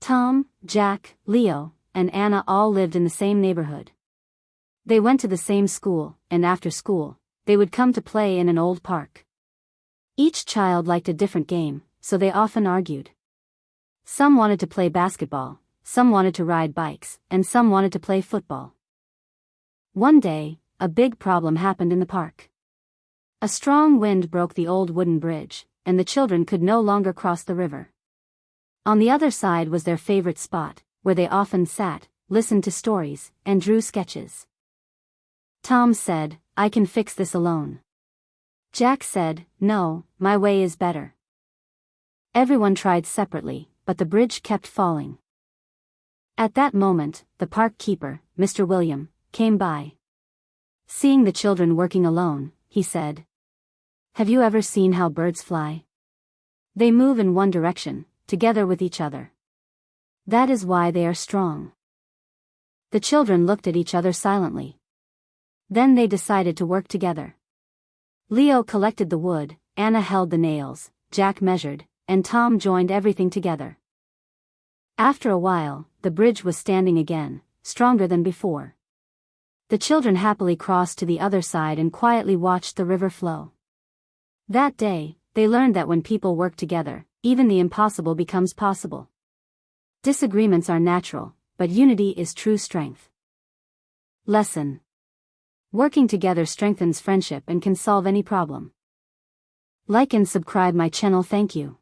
Tom, Jack, Leo, and Anna all lived in the same neighborhood. They went to the same school, and after school, they would come to play in an old park. Each child liked a different game, so they often argued. Some wanted to play basketball, some wanted to ride bikes, and some wanted to play football. One day, a big problem happened in the park. A strong wind broke the old wooden bridge, and the children could no longer cross the river. On the other side was their favorite spot, where they often sat, listened to stories, and drew sketches. Tom said, "I can fix this alone." Jack said, "No, my way is better." Everyone tried separately, but the bridge kept falling. At that moment, the park keeper, Mr. William, came by. Seeing the children working alone, he said, "Have you ever seen how birds fly? They move in one direction, together with each other. That is why they are strong." The children looked at each other silently. Then they decided to work together. Leo collected the wood, Anna held the nails, Jack measured, and Tom joined everything together. After a while, the bridge was standing again, stronger than before. The children happily crossed to the other side and quietly watched the river flow. That day, they learned that when people work together, even the impossible becomes possible. Disagreements are natural, but unity is true strength. Lesson: working together strengthens friendship and can solve any problem. Like and subscribe my channel. Thank you.